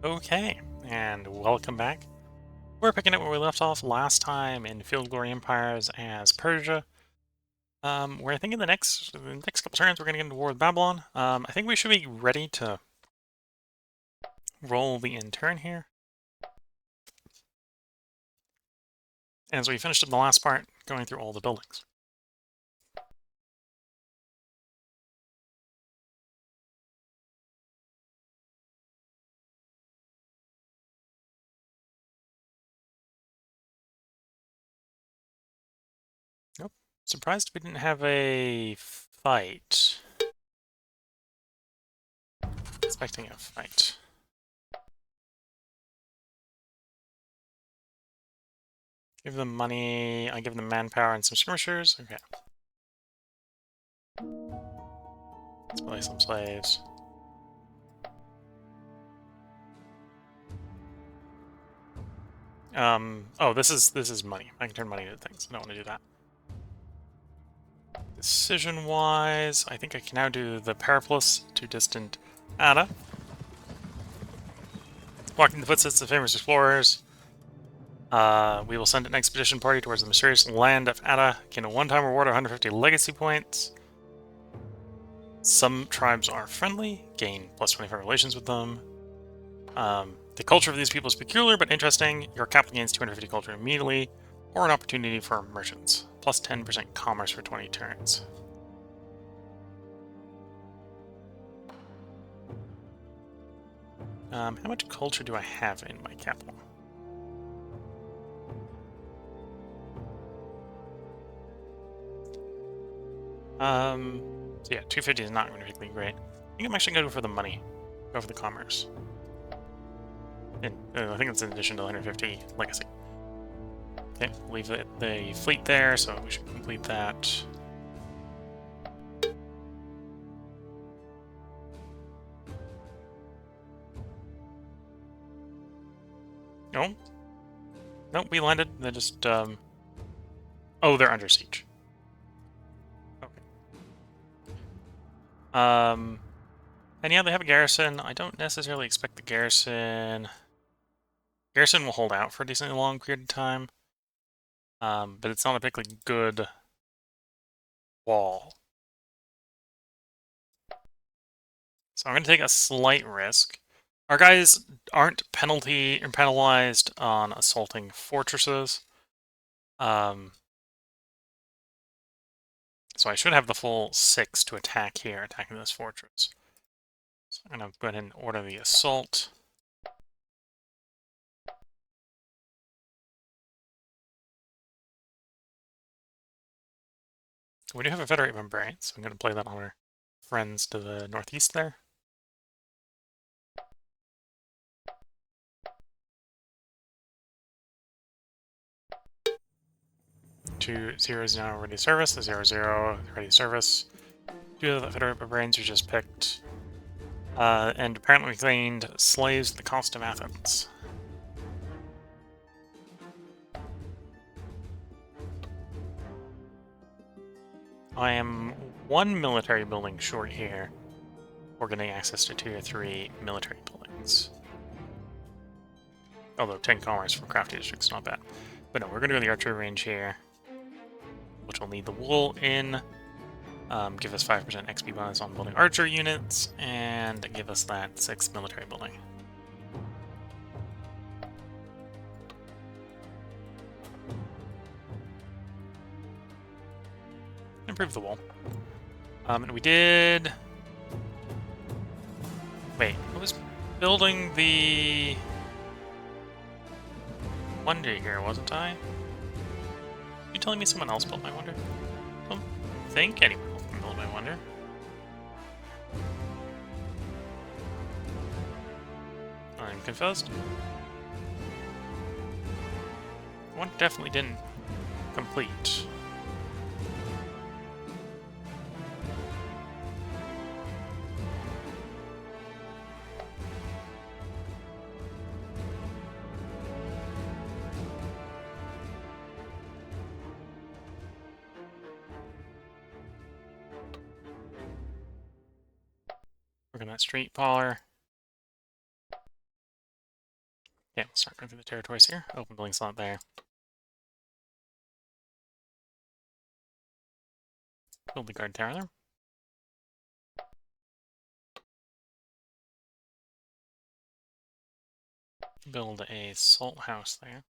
Okay, and welcome back. We're picking up where we left off last time in Field Glory Empires as Persia. Where I think in the next couple turns we're going to get into war with Babylon. I think we should be ready to roll the end turn here. As we finished up the last part, going through all the buildings. Nope. Surprised we didn't have a fight. Expecting a fight. Give them money. I give them manpower and some skirmishers. Okay. Let's play some slaves. Oh, this is money. I can turn money into things. I don't want to do that. Decision-wise, I think I can now do the Periplus to distant Ada. Walking the footsteps of famous explorers. We will send an expedition party towards the mysterious land of Ada. Gain a one-time reward of 150 legacy points. Some tribes are friendly. Gain plus 25 relations with them. The culture of these people is peculiar but interesting. Your capital gains 250 culture immediately, or an opportunity for merchants. Plus 10% commerce for 20 turns. How much culture do I have in my capital? So yeah, 250 is not particularly great. I think I'm actually going to go for the money. Go for the commerce. And I think that's in addition to 150 legacy. Okay, leave the fleet there, so we should complete that. No? Nope, we landed. They're just, oh, they're under siege. Okay. And yeah, they have a garrison. I don't necessarily expect the garrison... Garrison will hold out for a decently long period of time. But it's not a particularly good wall. So I'm going to take a slight risk. Our guys aren't penalized on assaulting fortresses. So I should have the full 6 to attack here, attacking this fortress. So I'm going to go ahead and order the assault. We do have a Federate Barbarian, so I'm going to play that on our friends to the northeast there. 2-0 is now ready to service. The 0-0 ready to service. 2 of the Federate Barbarians are just picked. And apparently gained slaves at the cost of Athens. I am 1 military building short here. We're getting access to 2 or 3 military buildings. Although 10 commerce from crafty districts, not bad. But no, we're going to go to the archery range here, which will need the wool in. Give us 5% XP bonus on building archer units, and give us that 6 military building. Improve the wool. And we did... Wait, who was building the... Wonder here, wasn't I? You telling me someone else built my Wonder? I don't think anyone else can build my Wonder. I'm confused. One definitely didn't complete. Work on that street power. Okay, we'll start going through the territories here. Open building slot there. Build the guard tower there. Build a salt house there.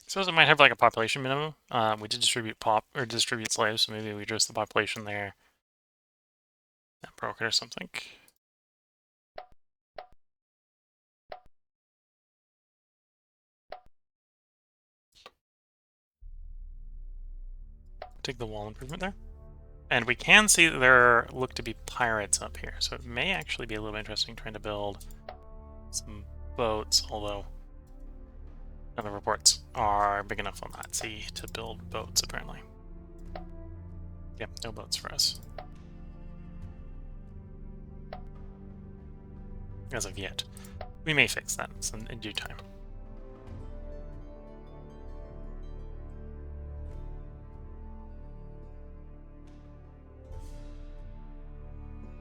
Suppose it might have like a population minimum. We did distribute slaves, so maybe we address the population there. That broke it or something. Take the wall improvement there. And we can see that there look to be pirates up here, so it may actually be a little interesting trying to build some boats, although none of the reports are big enough on that sea to build boats, apparently. Yep, no boats for us. As of yet. We may fix that in due time.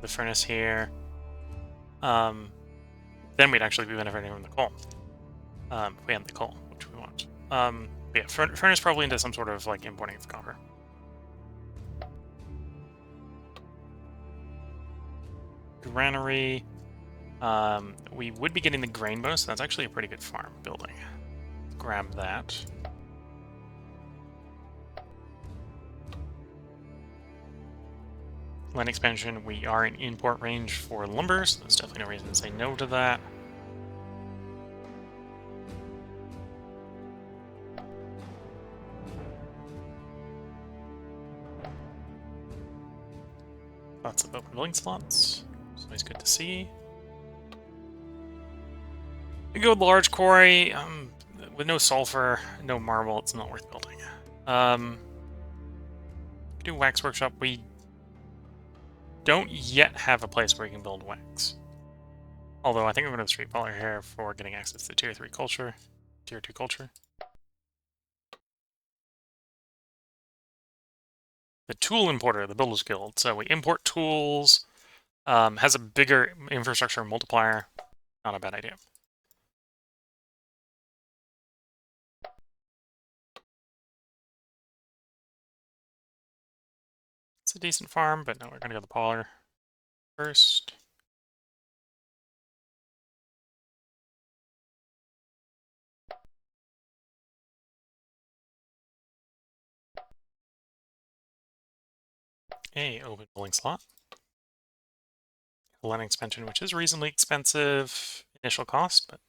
The furnace here. Then we'd actually be benefiting from the coal. If we have the coal, which we want. Yeah, furnace probably into some sort of like importing of copper. Granary. We would be getting the grain bonus, so that's actually a pretty good farm building. Grab that. Land expansion, we are in import range for lumber, so there's definitely no reason to say no to that. Lots of open building slots. It's always good to see. We go with large quarry. With no sulfur, no marble, it's not worth building. Do wax workshop. We don't yet have a place where you can build wax. Although I think I'm going to street baller here for getting access to tier 3 culture, tier 2 culture. The tool importer, the Builders Guild. So we import tools, has a bigger infrastructure multiplier. Not a bad idea. It's a decent farm, but no, we're going to go the polar first. A open building slot. Land expansion, which is reasonably expensive initial cost, but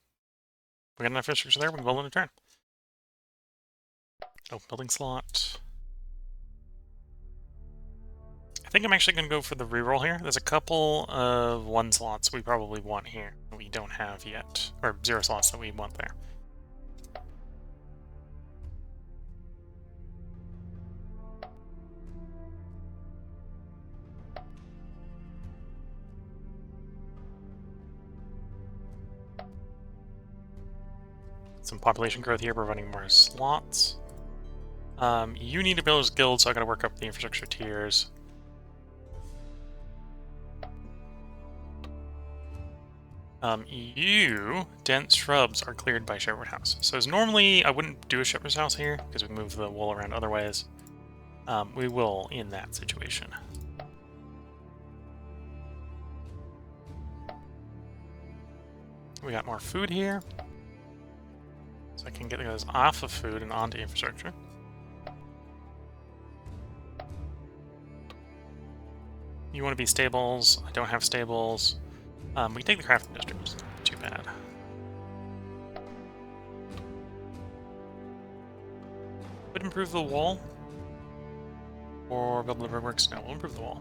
we got enough infrastructure there, we can build in a turn. Open building slot. I think I'm actually going to go for the reroll here. There's a couple of 1 slots we probably want here that we don't have yet, or 0 slots that we want there. Some population growth here, providing more slots. You need to build a guild, so I gotta work up the infrastructure tiers. You, dense shrubs are cleared by shepherd house. So as normally I wouldn't do a shepherd's house here because we move the wool around other ways. We will in that situation. We got more food here. So I can get those off of food and onto infrastructure. You want to be stables. I don't have stables. We can take the crafting district. It's not too bad. Would improve the wall. Or build the brickworks. No, we'll improve the wall.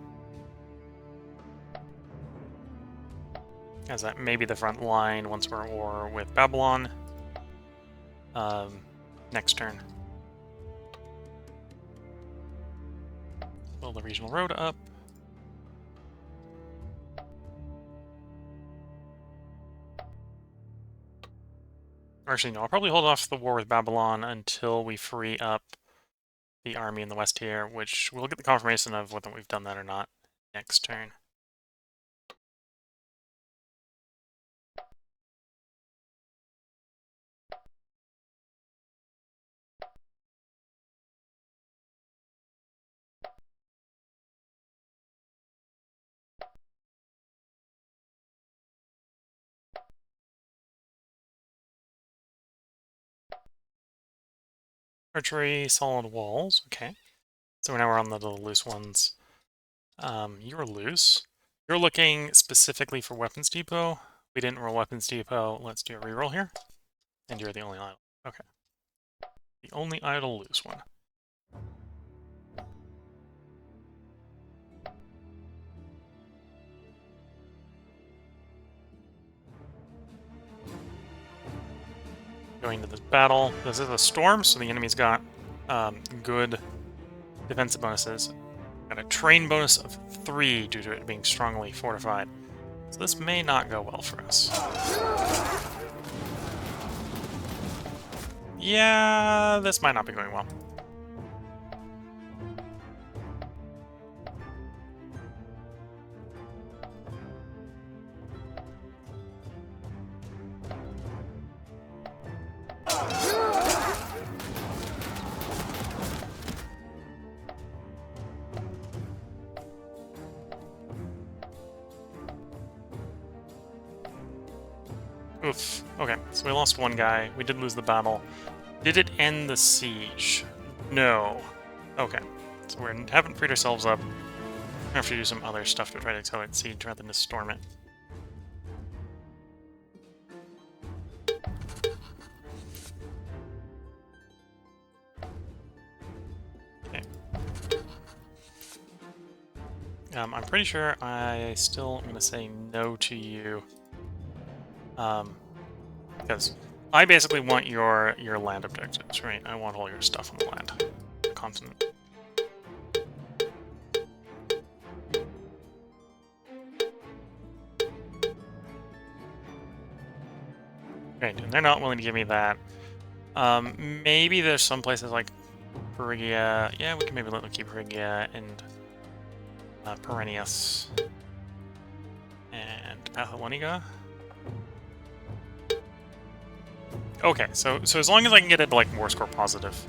As that may be the front line once we're at war with Babylon. Next turn. Build the regional road up. Actually, no, I'll probably hold off the war with Babylon until we free up the army in the west here, which we'll get the confirmation of whether we've done that or not next turn. Archery, solid walls, okay. So now we're on the little loose ones. You're loose. You're looking specifically for Weapons Depot. We didn't roll Weapons Depot. Let's do a reroll here. And you're the only idle. Okay. The only idle loose one. Going to this battle. This is a storm, so the enemy's got good defensive bonuses. Got a train bonus of 3 due to it being strongly fortified. So this may not go well for us. Yeah, this might not be going well. Oof. Okay, so we lost one guy. We did lose the battle. Did it end the siege? No. Okay, so we haven't freed ourselves up. We have to do some other stuff to try to accelerate the siege rather than to storm it. Okay. I'm pretty sure I still am going to say no to you. Because I basically want your land objectives, right? I want all your stuff on the land, the continent. Right, and they're not willing to give me that. Maybe there's some places like Perigia. Yeah, we can maybe let them keep Perigia and Perennius and Paphlagoniga. Okay, so as long as I can get it to, like, war score positive,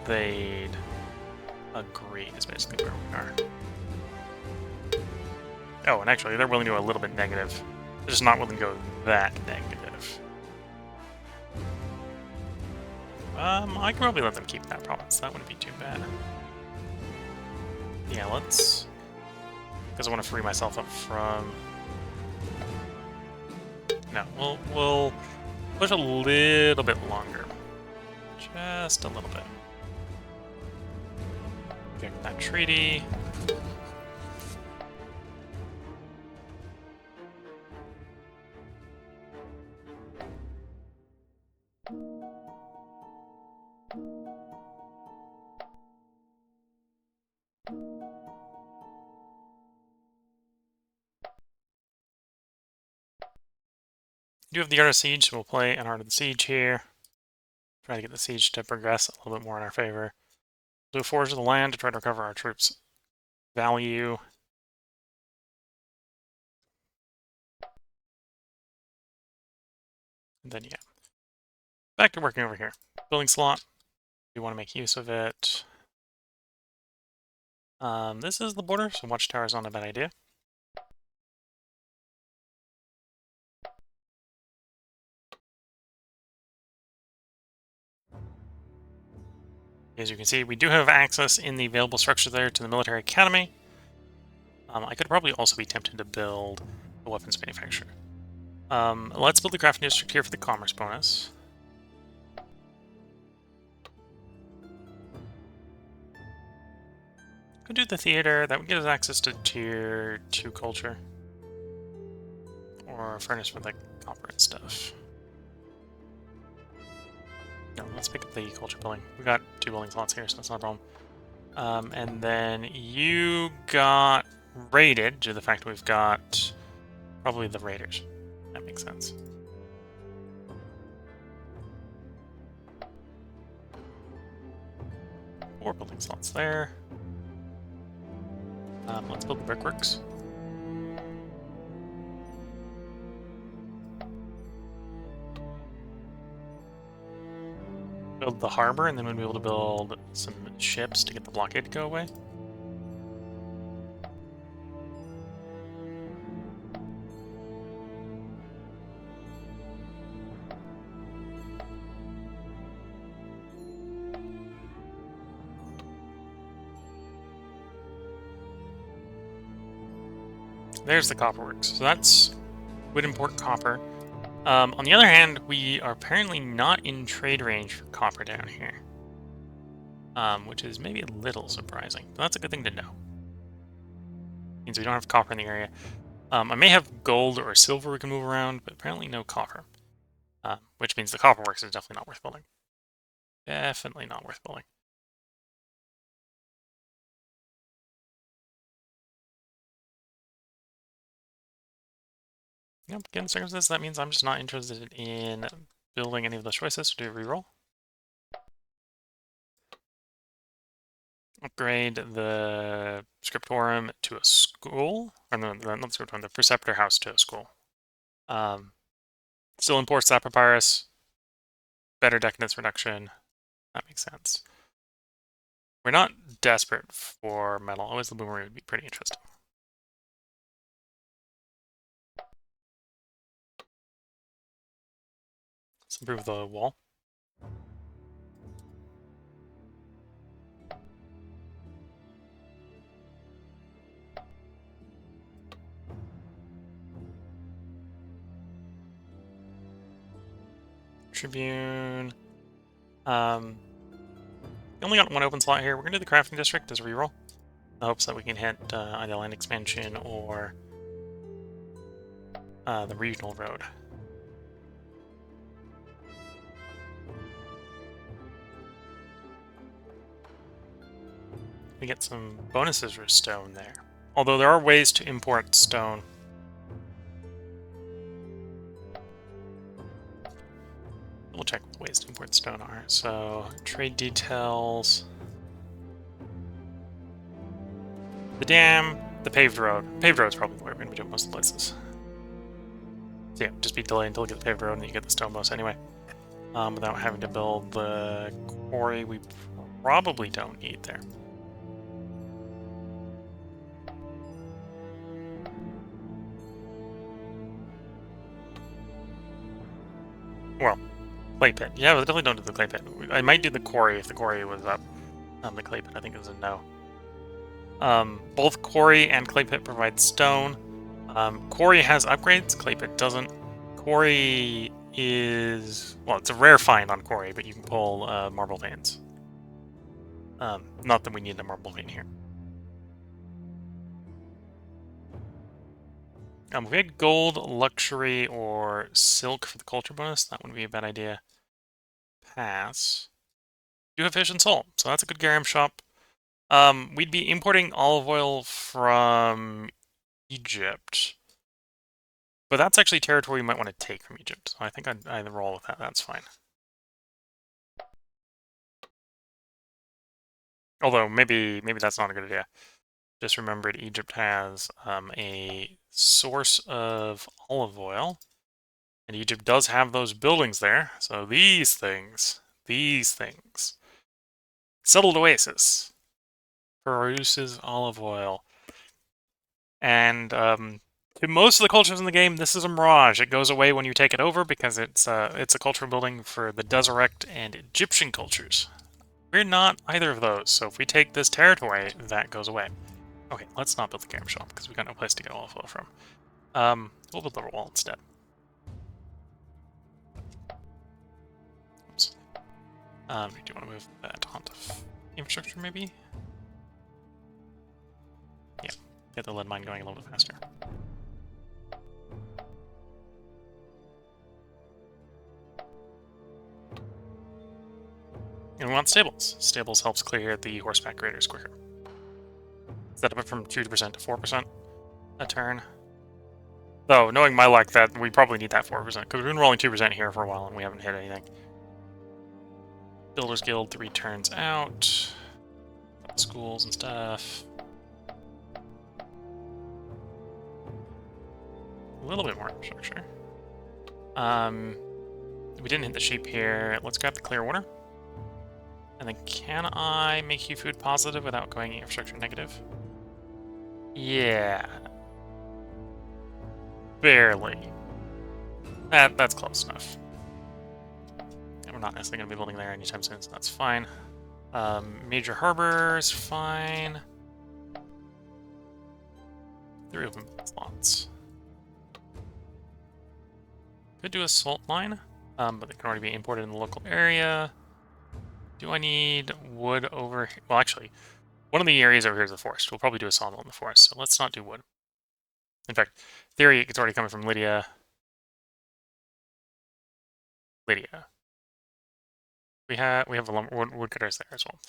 they'd agree is basically where we are. Oh, and actually, they're willing to go a little bit negative. They're just not willing to go that negative. I could probably let them keep that province. That wouldn't be too bad. Yeah, let's... Because I want to free myself up from... No, we'll push a little bit longer. Just a little bit. Get that treaty. You have the Art of Siege, so we'll play an Art of the Siege here. Try to get the siege to progress a little bit more in our favor. Do a Forge of the Land to try to recover our troops' value. And then, yeah. Back to working over here. Building slot. We want to make use of it. This is the border, so watchtower is not a bad idea. As you can see, we do have access in the available structure there to the military academy. I could probably also be tempted to build a weapons manufacturer. Let's build the crafting district here for the commerce bonus. Could do the theater. That would give us access to tier 2 culture. Or a furnace for the copper and stuff. No, let's pick up the culture building. We got 2 building slots here, so that's not a problem. And then you got raided due to the fact we've got probably the raiders. That makes sense. 4 building slots there. Let's build the brickworks. Build the harbor, and then we'll be able to build some ships to get the blockade to go away. There's the copper works. So that's would import copper. On the other hand, we are apparently not in trade range for copper down here. Which is maybe a little surprising. But that's a good thing to know. Means we don't have copper in the area. I may have gold or silver we can move around, but apparently no copper. Which means the copper works is definitely not worth building. Definitely not worth building. Yep, given the circumstances, that means I'm just not interested in building any of those choices, so do a reroll. Upgrade the scriptorum to a school, or no, not the scriptorum, the preceptor house to a school. Still imports that papyrus, better decadence reduction, that makes sense. We're not desperate for metal, always the boomerang would be pretty interesting. Let's improve the wall. Tribune. We only got one open slot here. We're gonna do the crafting district as a reroll. In hopes that we can hit either land expansion or the regional road. We get some bonuses for stone there. Although there are ways to import stone. We'll check what the ways to import stone are. So, trade details. The dam, the paved road. Paved road is probably where we're going to be doing most of the places. So yeah, just be delayed until we get the paved road and then you get the stone bonus anyway. Without having to build the quarry we probably don't need there. Well, clay pit. Yeah, we definitely don't do the clay pit. I might do the quarry if the quarry was up. The clay pit, I think, is a no. Both quarry and clay pit provide stone. Quarry has upgrades, clay pit doesn't. Quarry is... well, it's a rare find on quarry, but you can pull marble veins. Not that we need a marble vein here. If we had gold, luxury, or silk for the culture bonus, that wouldn't be a bad idea. Pass. Do have fish and salt, so that's a good garum shop. We'd be importing olive oil from Egypt. But that's actually territory you might want to take from Egypt, so I think I'd roll with that, that's fine. Although, maybe that's not a good idea. Just remembered Egypt has a source of olive oil, and Egypt does have those buildings there, so these things, settled oasis produces olive oil. And to most of the cultures in the game, this is a mirage. It goes away when you take it over because it's a culture building for the Deseret and Egyptian cultures. We're not either of those, so if we take this territory, that goes away. Okay, let's not build the garum shop because we got no place to get olive oil from. We'll build the wall instead. Oops. Do you want to move that onto infrastructure, maybe? Yeah, get the lead mine going a little bit faster. And we want stables. Stables helps clear the horseback raiders quicker. Set up it from 2% to 4% a turn. Though, knowing my luck, that we probably need that 4%, because we've been rolling 2% here for a while and we haven't hit anything. Builders Guild 3 turns out. schools and stuff. A little bit more infrastructure. We didn't hit the sheep here. Let's grab the clear water. And then can I make you food positive without going infrastructure negative? Yeah. Barely. That's close enough. And we're not necessarily going to be building there anytime soon, so that's fine. Major harbors, fine. 3 open slots. Could do a salt mine, but they can already be imported in the local area. Do I need wood over here? Well, actually, one of the areas over here is a forest. We'll probably do a sawmill in the forest, so let's not do wood. In fact, theory, it's already coming from Lydia. We have woodcutters there as well.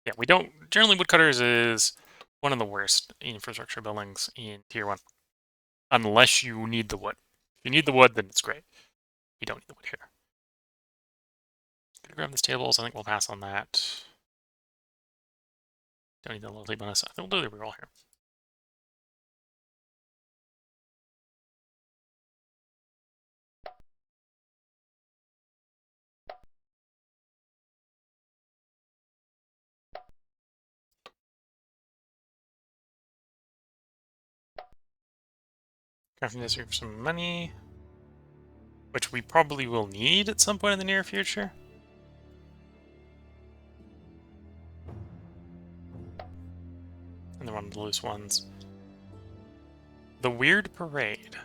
Yeah, we don't... Generally, woodcutters is one of the worst infrastructure buildings in Tier 1. Unless you need the wood. If you need the wood, then it's great. You don't need the wood here. Gonna grab these tables. I think we'll pass on that. Don't need the loyalty bonus. I think we'll do the reroll here. Crafting this here for some money, which we probably will need at some point in the near future. And then one of the loose ones. The Weird Parade.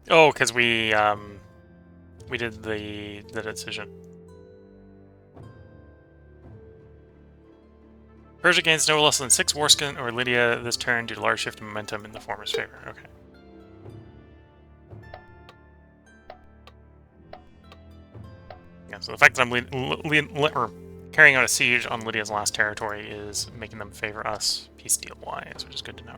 Oh, because we did the decision. Persia gains no less than 6 Warskin or Lydia this turn due to large shift in momentum in the former's favor. Okay. Yeah, so the fact that I'm carrying out a siege on Lydia's last territory is making them favor us peace deal-wise, which is good to know.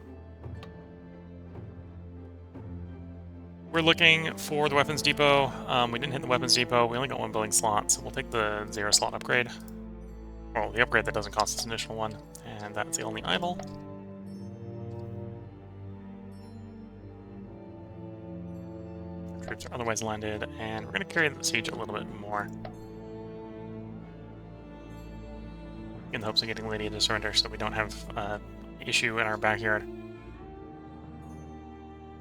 We're looking for the weapons depot. We didn't hit the weapons depot. We only got 1 building slot, so we'll take the 0 slot upgrade. Well, the upgrade that doesn't cost us an additional 1, and that's the only idle. Troops are otherwise landed, and we're going to carry the siege a little bit more. In the hopes of getting Lydia to surrender so we don't have an issue in our backyard.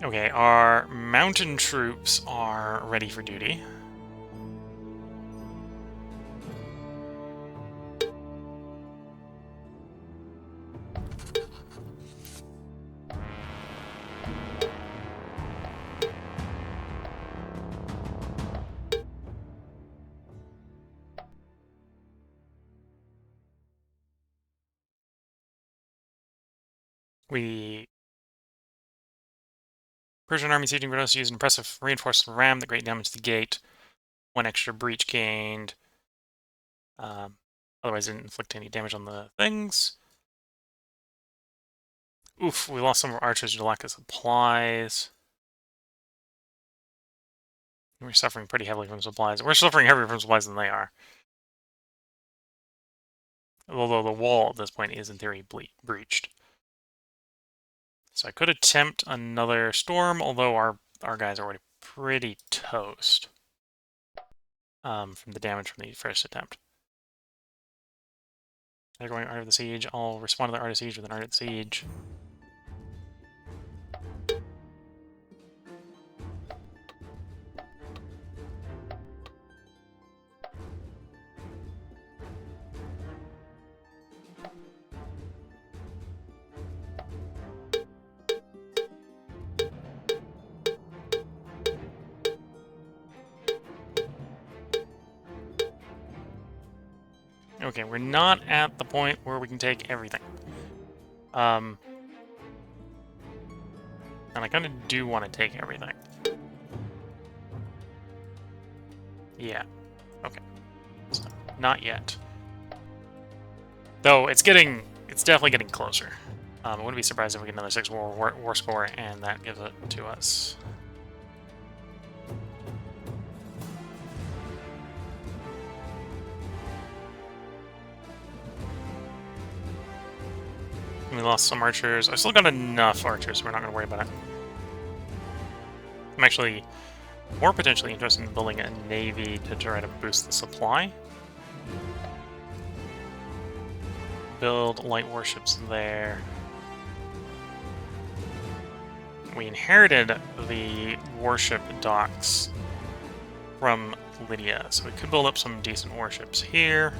Okay, our mountain troops are ready for duty. Persian army sieging Grados used an impressive reinforced ram that great damage to the gate. 1 extra breach gained. Otherwise didn't inflict any damage on the things. Oof, we lost some of our archers due to lack of supplies. We're suffering pretty heavily from supplies. We're suffering heavier from supplies than they are. Although the wall at this point is, in theory, breached. So I could attempt another storm, although our guys are already pretty toast from the damage from the first attempt. They're going Art of the Siege. I'll respond to the Art of Siege with an Art of the Siege. Okay, we're not at the point where we can take everything. And I kind of do want to take everything. Yeah. Okay. So, not yet. Though it's definitely getting closer. I wouldn't be surprised if we get another 6 war score, and that gives it to us. We lost some archers. I still got enough archers, so we're not going to worry about it. I'm actually more potentially interested in building a navy to try to boost the supply. Build light warships there. We inherited the warship docks from Lydia, so we could build up some decent warships here.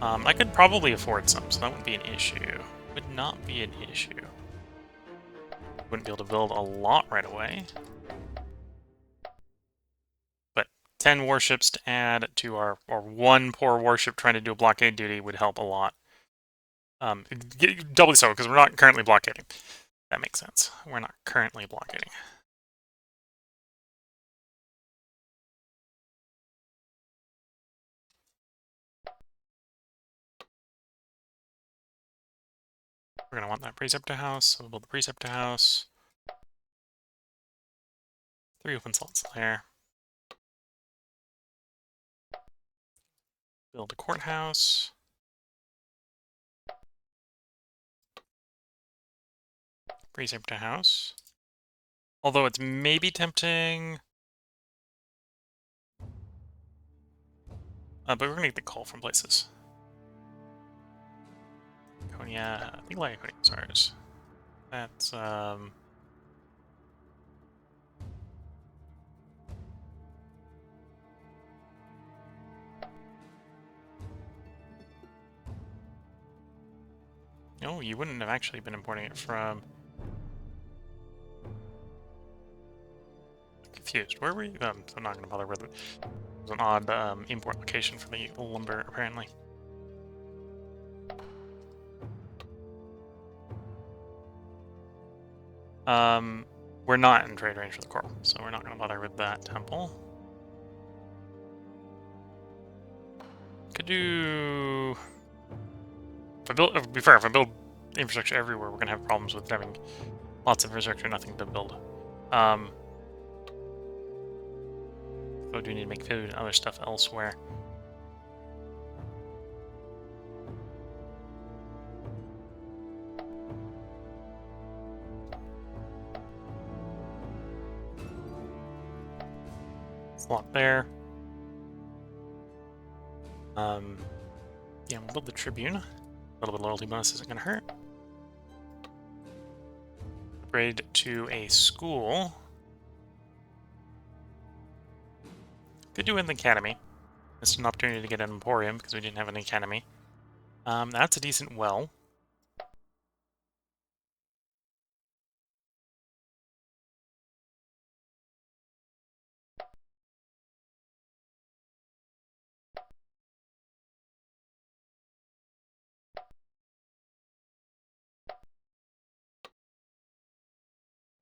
I could probably afford some, so that wouldn't be an issue. Would not be an issue. Wouldn't be able to build a lot right away. But 10 warships to add to our one poor warship trying to do a blockade duty would help a lot. Doubly so, because we're not currently blockading. That makes sense. We're not currently blockading. We're going to want that preceptor house, so we'll build the preceptor house. 3 open slots there. Build a courthouse. Preceptor house. Although it's maybe tempting. But we're going to get the call from places. Konya, I think Laconia is ours. That's, no, you wouldn't have actually been importing it from... Confused. Where were you? I'm not going to bother with it. It was an odd import location for the lumber, apparently. We're not in trade range for the coral, so we're not going to bother with that temple. Could do... If I build infrastructure everywhere, we're going to have problems with having lots of infrastructure, nothing to build. So do we need to make food and other stuff elsewhere? Slot there. Yeah, we'll build the Tribune. A little bit of loyalty bonus isn't going to hurt. Upgrade to a school. Could do an academy. Missed an opportunity to get an emporium because we didn't have an academy. That's a decent well.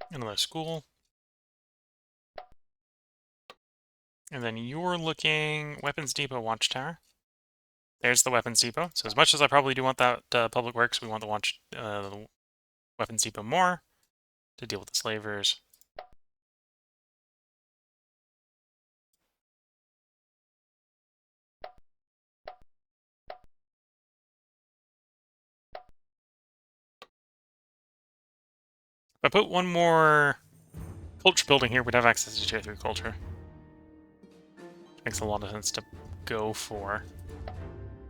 Another school. And then you're looking Weapons Depot Watchtower. There's the Weapons Depot. So as much as I probably do want that Public Works, we want the Weapons Depot more to deal with the slavers. If I put one more culture building here, we'd have access to Tier 3 culture. Which makes a lot of sense to go for.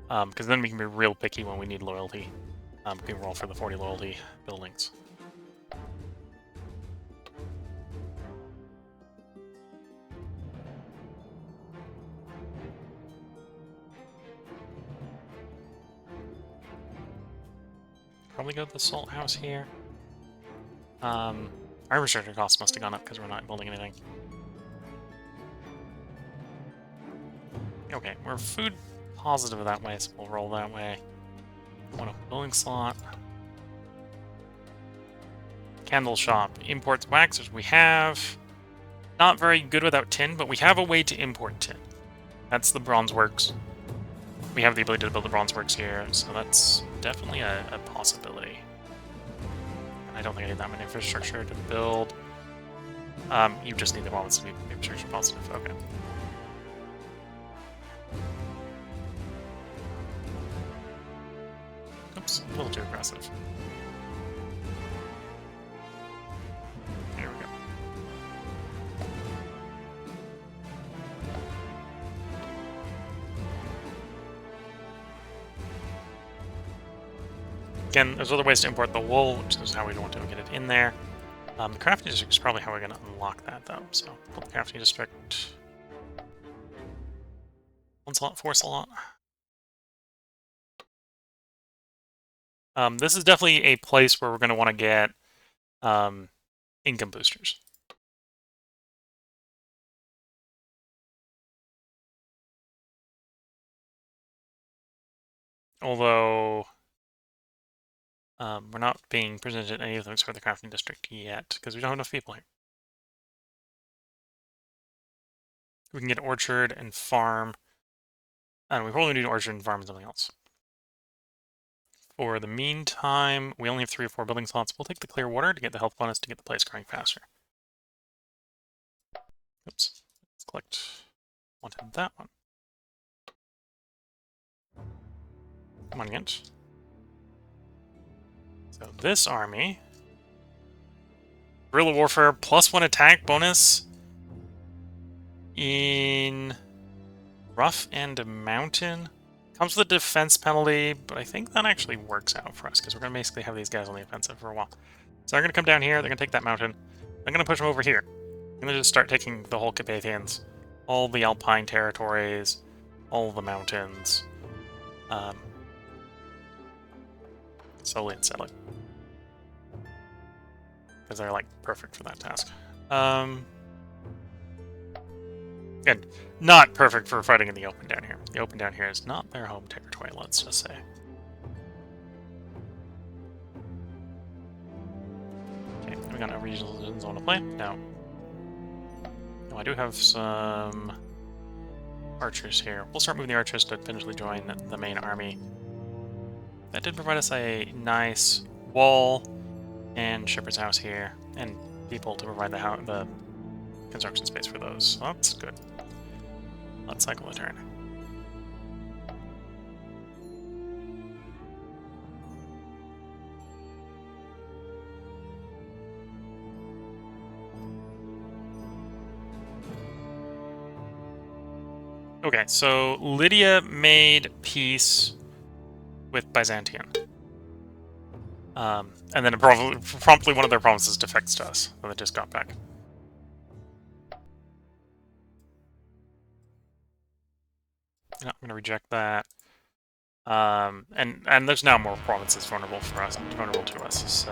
Because then we can be real picky when we need loyalty. We can roll for the 40 loyalty buildings. Probably go to the salt house here. Our infrastructure costs must have gone up because we're not building anything. Okay, we're food positive that way, so we'll roll that way. One building slot. Candle shop. Imports wax, which we have. Not very good without tin, but we have a way to import tin. That's the bronze works. We have the ability to build the bronze works here, so that's definitely a possibility. I don't think I need that much infrastructure to build. You just need the province to be infrastructure positive. Okay. Oops, a little too aggressive. There we go. Again, there's other ways to import the wool, which is how we want to get it in there. The crafting district is probably how we're going to unlock that, though. So, put the crafting district. 1 slot, 4 slot. This is definitely a place where we're going to want to get income boosters. Although we're not being presented any of those for the crafting district yet, because we don't have enough people here. We can get orchard and farm. And we probably need an orchard and farm and something else. For the meantime, we only have 3 or 4 building slots. We'll take the clear water to get the health bonus to get the place growing faster. Oops. Let's collect. Wanted that one. Come on, Gent. So this army, guerrilla warfare +1 attack bonus in rough and mountain. Comes with a defense penalty, but I think that actually works out for us because we're going to basically have these guys on the offensive for a while. So they're going to come down here, they're going to take that mountain. I'm going to push them over here. I'm going to just start taking the whole Carpathians, all the Alpine territories, all the mountains, slowly and steadily. Because they're, like, perfect for that task. And not perfect for fighting in the open down here. The open down here is not their home territory, let's just say. Okay, we got no regional zone to play? No. No, I do have some archers here. We'll start moving the archers to eventually join the main army. That did provide us a nice wall and shepherd's house here, and people to provide the construction space for those. So that's good. Let's cycle a turn. Okay, so Lydia made peace with Byzantium. And then promptly one of their provinces defects to us, so they just got back. No, I'm going to reject that. And there's now more provinces vulnerable to us, so...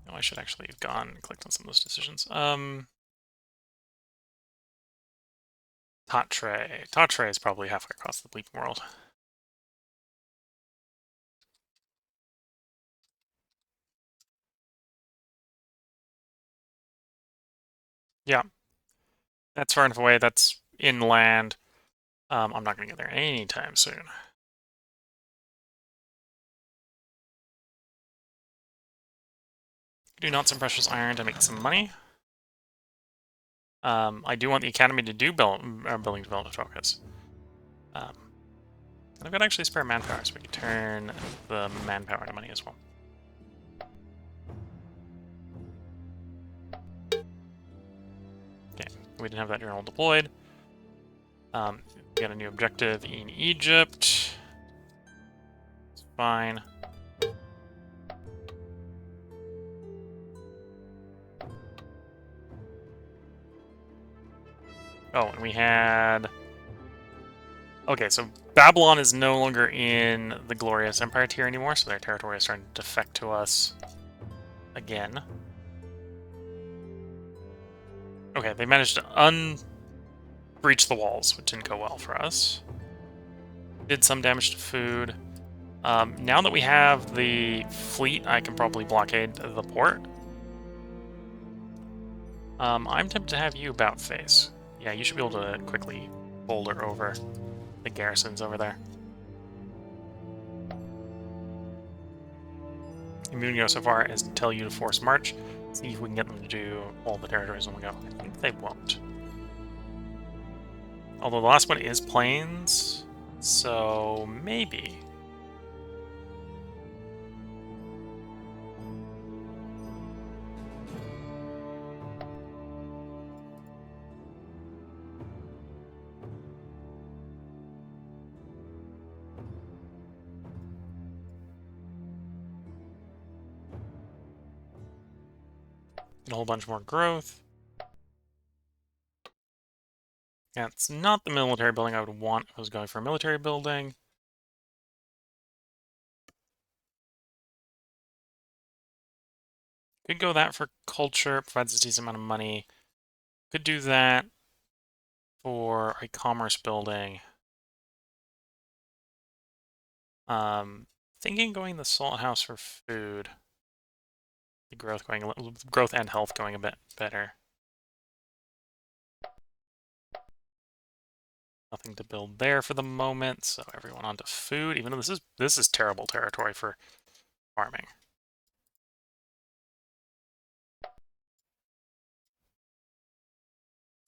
Oh, I should actually have gone and clicked on some of those decisions. Tatre. Tatre is probably halfway across the bleeping world. Yeah. That's far enough away. That's inland. I'm not going to get there anytime soon. Do not some precious iron to make some money. I do want the academy to do building development focus. And I've got actually spare manpower, so we can turn the manpower into money as well. Okay, we didn't have that journal deployed. We got a new objective in Egypt. It's fine. Oh, and we had... Okay, so Babylon is no longer in the Glorious Empire tier anymore, so their territory is starting to defect to us again. Okay, they managed to unbreach the walls, which didn't go well for us. Did some damage to food. Now that we have the fleet, I can probably blockade the port. I'm tempted to have you about face. Yeah, you should be able to quickly boulder over the garrisons over there. I'm going to go so far as to tell you to force march. See if we can get them to do all the territories on the go. I think they won't. Although the last one is plains. So maybe. Get a whole bunch more growth. That's not the military building I would want if I was going for a military building. Could go that for culture, provides a decent amount of money. Could do that for a commerce building. Thinking going the salt house for food. The growth and health going a bit better. Nothing to build there for the moment, so everyone onto food. Even though this is terrible territory for farming.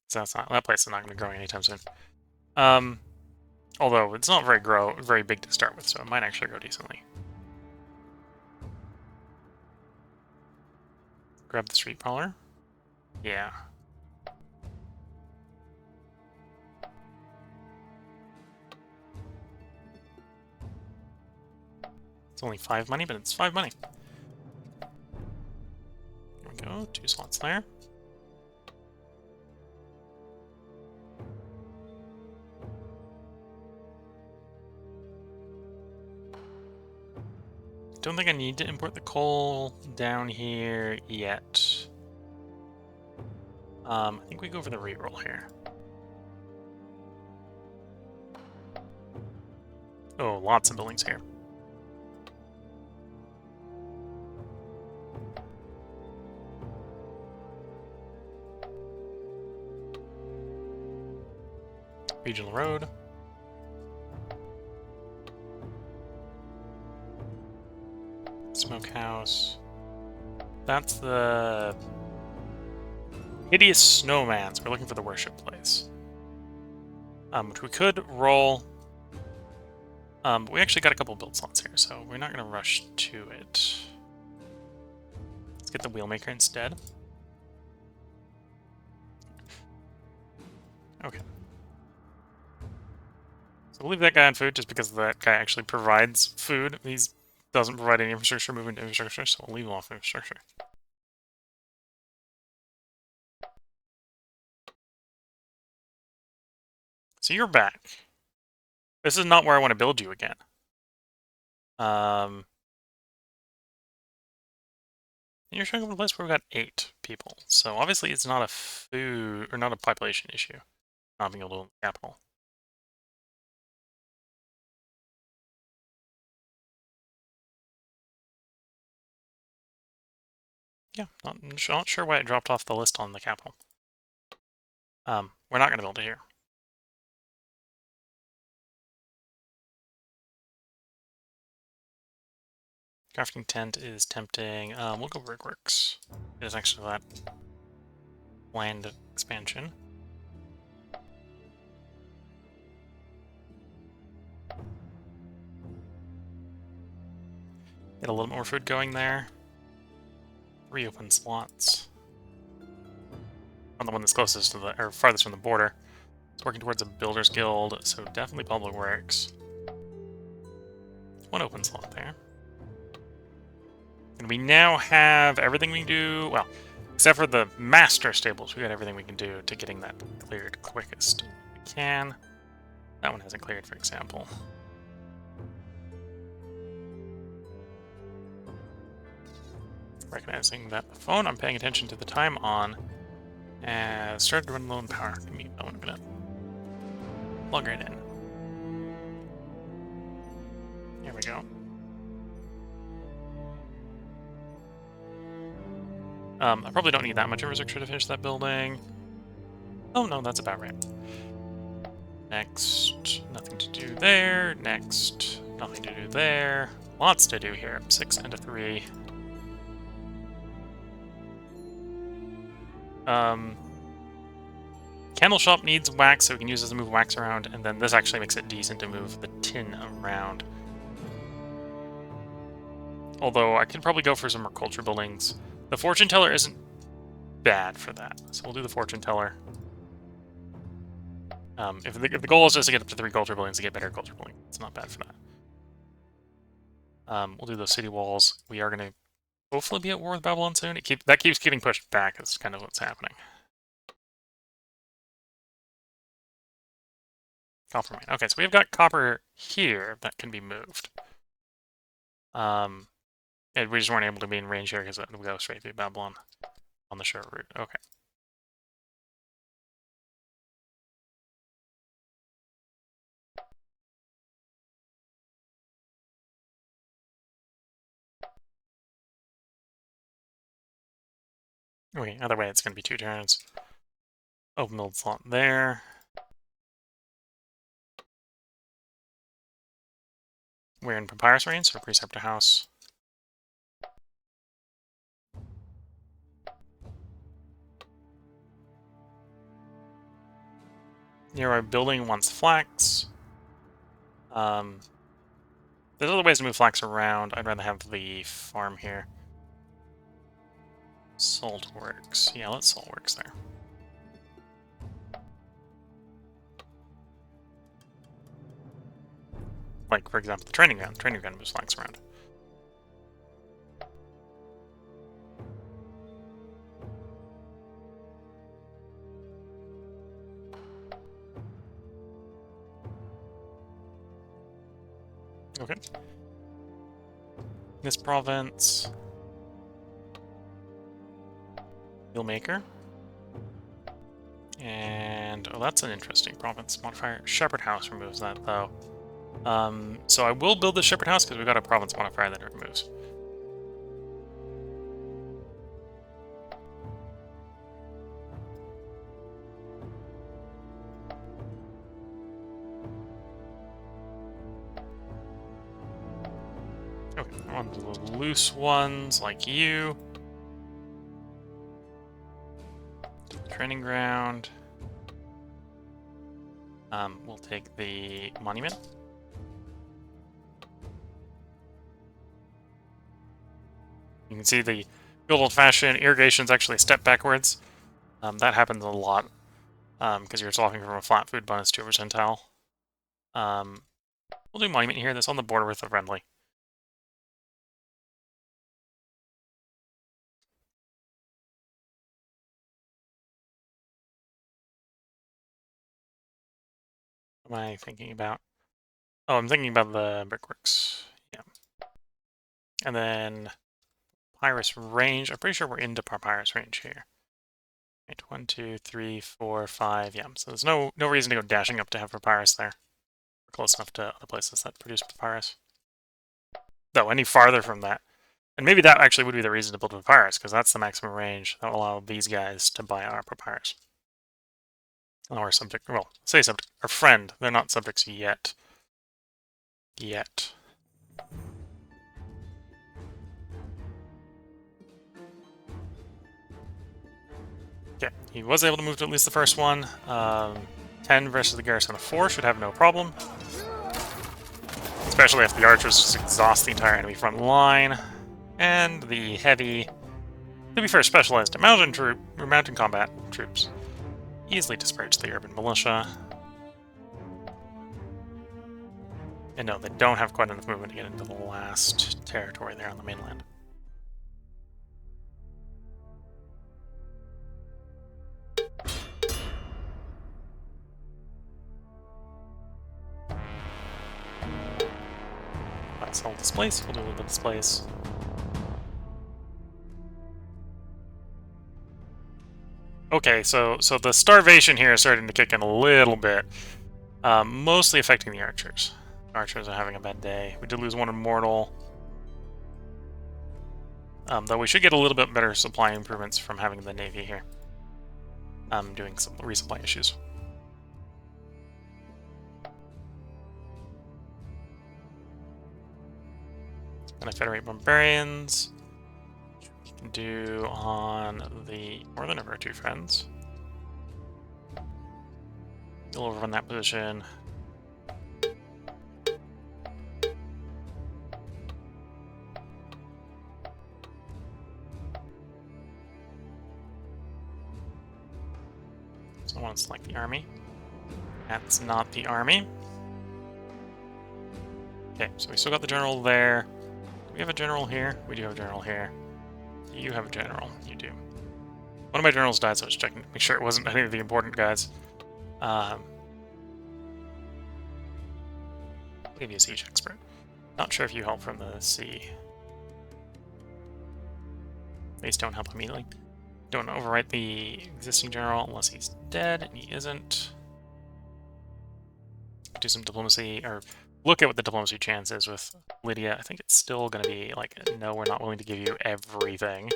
So that place is not going to grow anytime soon. Although it's not very big to start with, so it might actually grow decently. Grab the street parlor. Yeah. It's only 5 money, but it's 5 money. There we go, 2 slots there. Don't think I need to import the coal down here yet. I think we go for the reroll here. Oh, lots of buildings here. Regional road. Smokehouse. That's the hideous snowman, so we're looking for the worship place. Which we could roll. But we actually got a couple build slots here, so we're not going to rush to it. Let's get the wheelmaker instead. Okay. So we'll leave that guy on food just because that guy actually provides food. He doesn't provide any infrastructure, moving to infrastructure, so we'll leave him off infrastructure. So you're back. This is not where I want to build you again. You're showing up in a place where we've got 8 people. So obviously it's not a food or not a population issue. Not being able to build the capital. Yeah, not sure why it dropped off the list on the capital. We're not going to build it here. Crafting tent is tempting. We'll go brickworks. It is actually that land expansion. Get a little more food going there. 3 open slots. On the one that's closest to the, or farthest from the border. It's working towards a builder's guild, so definitely public works. 1 open slot there. And we now have everything we do, well, except for the master stables, we got everything we can do to getting that cleared quickest we can. That one hasn't cleared, for example. Recognizing that the phone, I'm paying attention to the time on, and started to run low on power. Give me, I'm gonna plug it in. Here we go. I probably don't need that much infrastructure to finish that building. Oh no, that's about right. Next, nothing to do there. Next, nothing to do there. Lots to do here. 6 and a 3. candle shop needs wax, so we can use this to move wax around, and then this actually makes it decent to move the tin around. Although I could probably go for some more culture buildings. The fortune teller isn't bad for that, so we'll do the fortune teller. If the goal is just to get up to 3 culture buildings to get better culture building, it's not bad for that. We'll do those city walls. We are going to hopefully be at war with Babylon soon. That keeps getting pushed back. That's kind of what's happening. Copper mine. Okay, so we've got copper here that can be moved. And we just weren't able to be in range here because it would go straight through Babylon on the short route. Okay. Okay, either way, it's going to be 2 turns. Open build slot there. We're in Papyrus range, so Preceptor House. Nearby building wants flax. There's other ways to move flax around. I'd rather have the farm here. Salt works. Yeah, let's salt works there. Like, for example, the training ground. Training ground moves flax around. Okay. This province. Wheelmaker. And, oh, that's an interesting province modifier. Shepherd House removes that, though. So I will build the Shepherd House because we've got a province modifier that it removes. Okay, I want the loose ones like you. Training ground. We'll take the monument. You can see the good old-fashioned irrigation is actually a step backwards. That happens a lot because you're swapping from a flat food bonus to a percentile. We'll do monument here. That's on the border with the friendly. What am I thinking about? Oh, I'm thinking about the brickworks. Yeah. And then Papyrus range. I'm pretty sure we're into Papyrus range here. Right, 1, 2, 3, 4, 5. Yeah, so there's no reason to go dashing up to have Papyrus there. We're close enough to other places that produce Papyrus. Though, any farther from that. And maybe that actually would be the reason to build Papyrus, because that's the maximum range that will allow these guys to buy our Papyrus. Our subject, well, say subject, our friend. They're not subjects yet. Yet. Okay, he was able to move to at least the first one. 10 versus the garrison of 4 should have no problem. Especially if the archers just exhaust the entire enemy front line. And the heavy, to be fair, specialized mountain combat troops easily disperse the urban militia. And no, they don't have quite enough movement to get into the last territory there on the mainland. Let's hold displace. We'll do a little bit of displace. Okay, so the starvation here is starting to kick in a little bit, mostly affecting the archers. Archers are having a bad day. We did lose 1 immortal, though we should get a little bit better supply improvements from having the navy here. Doing some resupply issues. Gonna federate barbarians. We can do on the northern of our 2 friends. You'll overrun that position. So I want to select the army. That's not the army. Okay, so we still got the general there. Do we have a general here? We do have a general here. Do you have a general? You do. One of my generals died, so I was checking to make sure it wasn't any of the important guys. I'll give you a siege expert. Not sure if you help from the sea. These don't help immediately. Don't overwrite the existing general unless he's dead, and he isn't. Do some diplomacy, or look at what the diplomacy chance is with Lydia. I think it's still going to be like, no, we're not willing to give you everything,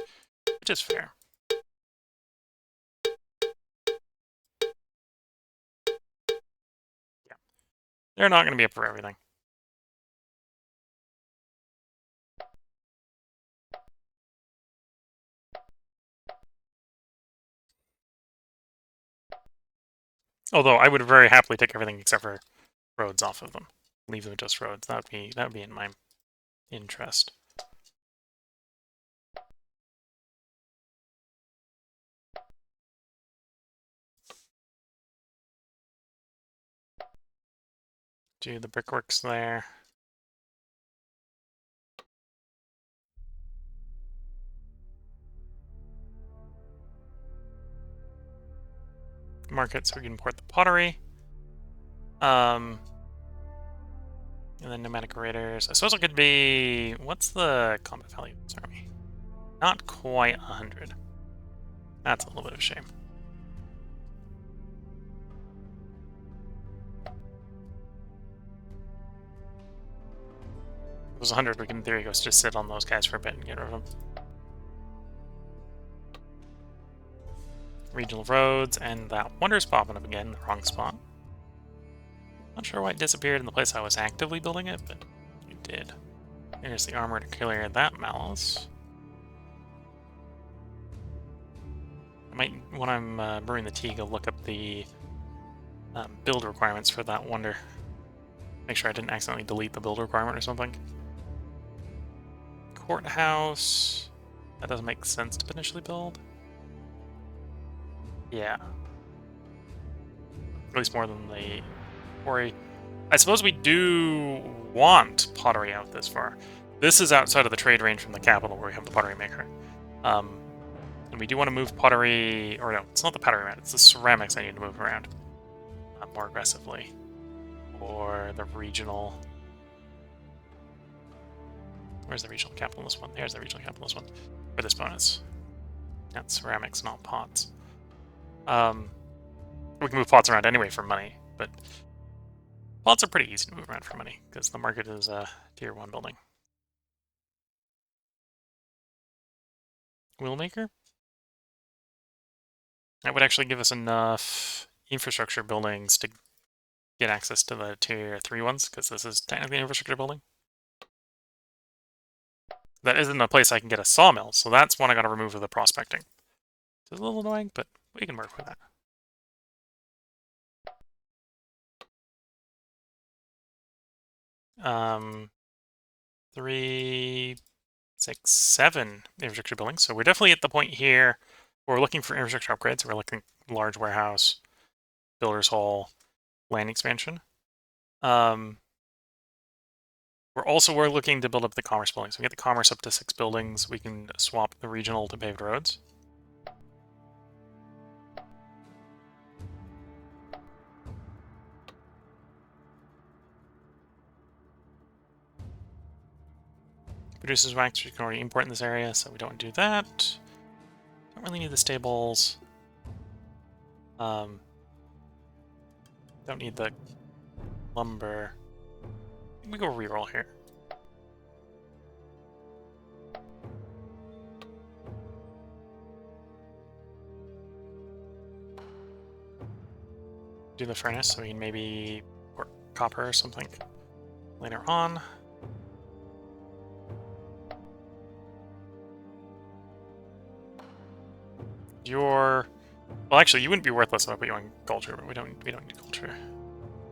which is fair. Yeah. They're not going to be up for everything. Although I would very happily take everything except for roads off of them. Leave them just roads. That would be in my interest. Do the brickworks there. Market so we can import the pottery. And then nomadic raiders. I suppose it could be... What's the combat value of this army? Not quite 100. That's a little bit of a shame. If it was 100, we can in theory go just sit on those guys for a bit and get rid of them. Regional roads, and that wonder's popping up again in the wrong spot. Not sure why it disappeared in the place I was actively building it, but it did. Here's the armor to clear that malice. I might, when I'm brewing the tea, go look up the build requirements for that wonder. Make sure I didn't accidentally delete the build requirement or something. Courthouse. That doesn't make sense to initially build. Yeah. At least more than the quarry. I suppose we do want pottery out this far. This is outside of the trade range from the capital where we have the pottery maker. And we do want to move pottery, or no, it's not the pottery around, it's the ceramics I need to move around more aggressively. Or the regional... Where's the regional capital in this one? There's the regional capital in this one. For this bonus. That's ceramics, not pots. We can move pots around anyway for money, but pots are pretty easy to move around for money, because the market is a tier 1 building. Wheelmaker? That would actually give us enough infrastructure buildings to get access to the tier 3 ones, because this is technically an infrastructure building. That isn't a place I can get a sawmill, so that's one I gotta remove with the prospecting. It's a little annoying, but we can work with that. Three, 6, 7 infrastructure buildings. So we're definitely at the point here where we're looking for infrastructure upgrades. We're looking large warehouse, builder's hall, land expansion. We're looking to build up the commerce buildings. We get the commerce up to 6 buildings. We can swap the regional to paved roads. Produces wax, we can already import in this area, so we don't do that. Don't really need the stables. Don't need the lumber. We go reroll here. Do the furnace so we can maybe work copper or something later on. Your Well, actually, you wouldn't be worthless if I put you on culture, but we don't need culture.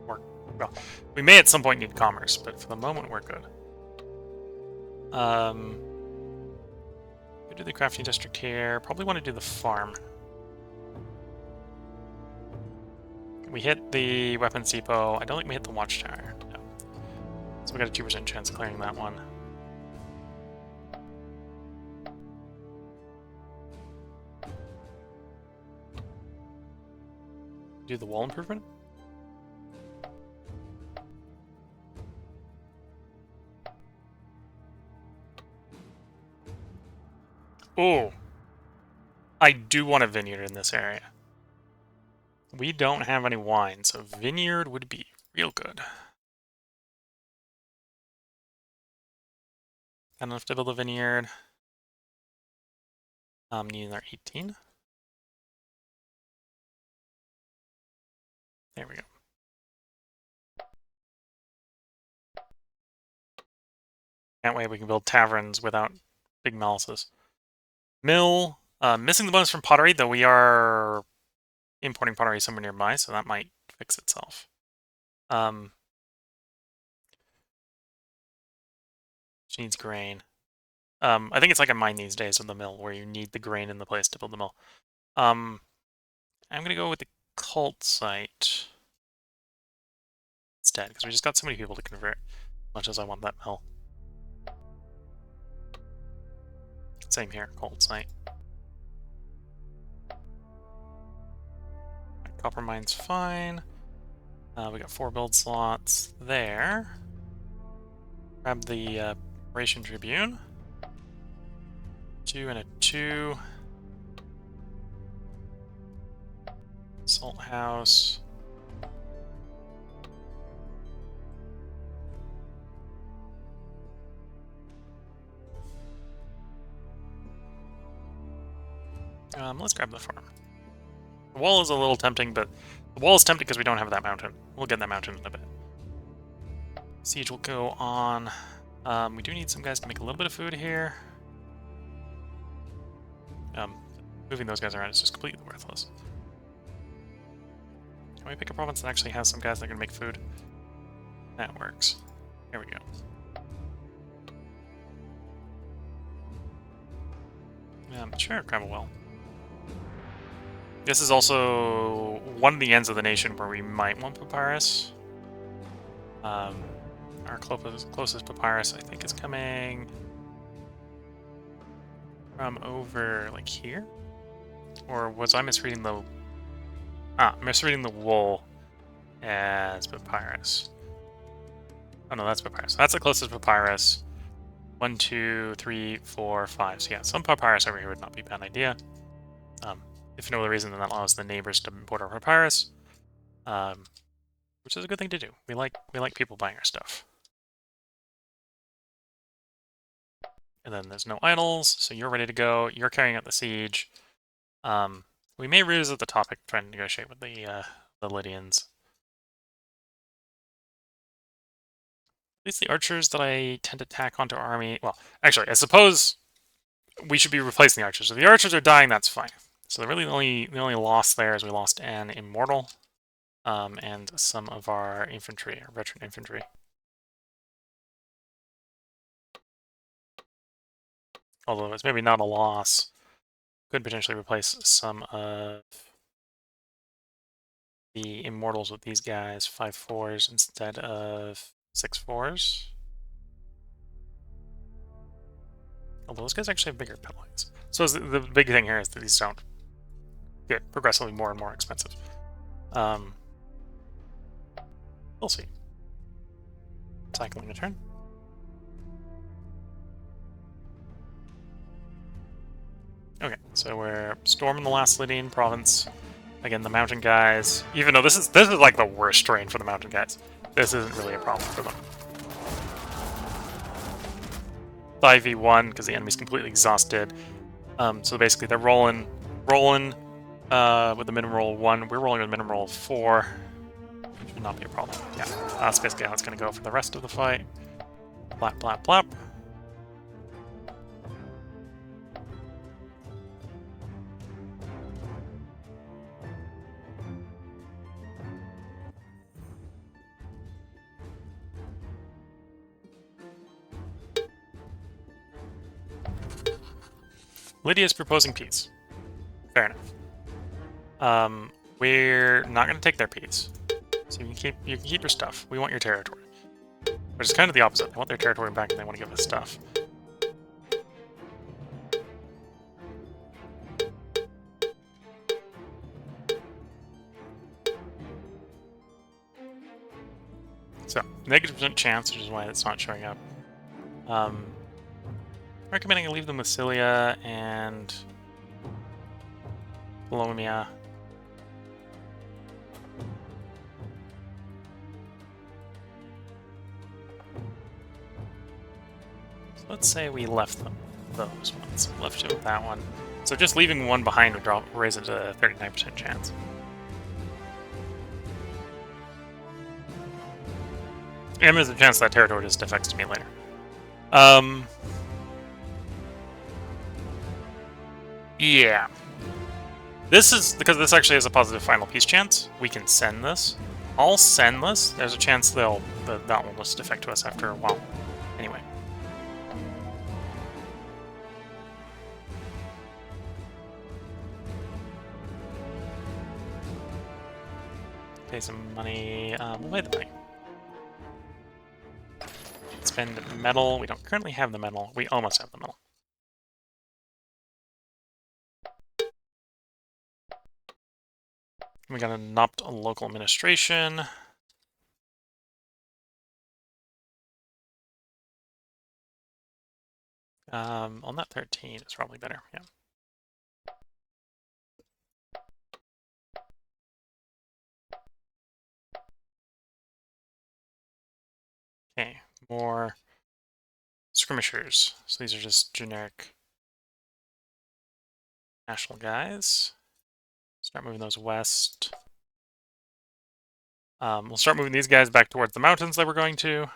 Or, well, we may at some point need commerce, but for the moment we're good. Go do the crafting district here. Probably want to do the farm. We hit the weapons depot. I don't think we hit the watchtower. No. So we got a 2% chance of clearing that one. Do the wall improvement? Oh, I do want a vineyard in this area. We don't have any wine, so vineyard would be real good. Got enough to build a vineyard. Need another 18. There we go. That way we can build taverns without big malices. Mill. Missing the bonus from pottery, though we are importing pottery somewhere nearby, so that might fix itself. She needs grain. I think it's like a mine these days with the mill, where you need the grain in the place to build the mill. I'm going to go with the cult site instead, because we just got so many people to convert, as much as I want that mill. Same here, cult site. Copper mine's fine. We got 4 build slots there. Grab the Ration Tribune. 2 and a 2. Salt House. Let's grab the farm. The wall is a little tempting, but the wall is tempting because we don't have that mountain. We'll get that mountain in a bit. Siege will go on. We do need some guys to make a little bit of food here. Moving those guys around is just completely worthless. Can we pick a province that actually has some guys that can make food? That works. Here we go. Sure, grab a well. This is also one of the ends of the nation where we might want papyrus. Our closest papyrus, I think, is coming from over, like, here? Or was I misreading the... misreading the wool as papyrus. Oh, no, that's papyrus. That's the closest papyrus. 1, 2, 3, 4, 5. So yeah, some papyrus over here would not be a bad idea. If no other reason, then that allows the neighbors to import our papyrus, which is a good thing to do. We like people buying our stuff. And then there's no idols, so you're ready to go. You're carrying out the siege. We may revisit the topic, trying to negotiate with the Lydians. At least the archers that I tend to tack onto our army. Well, actually, I suppose we should be replacing the archers. If the archers are dying, that's fine. So really the only loss there is we lost an immortal, and some of our infantry, our veteran infantry. Although it's maybe not a loss, could potentially replace some of the immortals with these guys, 5/4s instead of 6/4s. Although those guys actually have bigger penalties. So the big thing here is that these don't get progressively more and more expensive. We'll see. Cycling a turn. Okay, so we're storming the last Lydian province. Again, the mountain guys. Even though this is like the worst terrain for the mountain guys, this isn't really a problem for them. 5v1 because the enemy's completely exhausted. So basically, they're rolling with the minimum roll of 1. We're rolling with a minimum roll of 4. Which would not be a problem. Yeah, that's basically how it's going to go for the rest of the fight. Blap, blap, blap. Lydia's proposing peace. Fair enough. We're not going to take their peace. So you can keep your stuff. We want your territory. Which is kind of the opposite. They want their territory back and they want to give us stuff. So, -% chance, which is why it's not showing up. Recommending I leave them with Cilia and Bolomia. So let's say we left them those ones. Left it with that one. So just leaving one behind would raise it to a 39% chance. And there's a chance that territory just defects to me later. Yeah. This is, because this actually has a positive final peace chance, we can send this. I'll send this. There's a chance that will just defect to us after a while. Anyway. Pay some money. We'll pay the money. Spend metal. We don't currently have the metal. We almost have the metal. We got to adopt a local administration. On that 13 is probably better, yeah. Okay, more skirmishers. So these are just generic national guys. Start moving those west. We'll start moving these guys back towards the mountains that we're going to.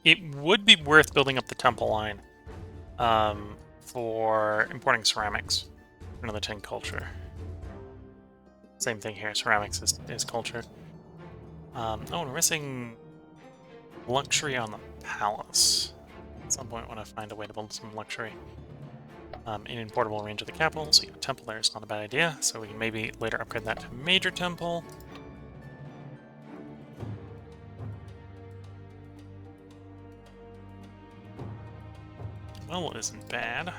It would be worth building up the temple line for importing ceramics for another 10 culture. Same thing here, ceramics is culture. Oh, we're missing luxury on the palace. At some point, I want to find a way to build some luxury. In importable range of the capital, so a temple there is not a bad idea. So we can maybe later upgrade that to major temple. Well, it isn't bad.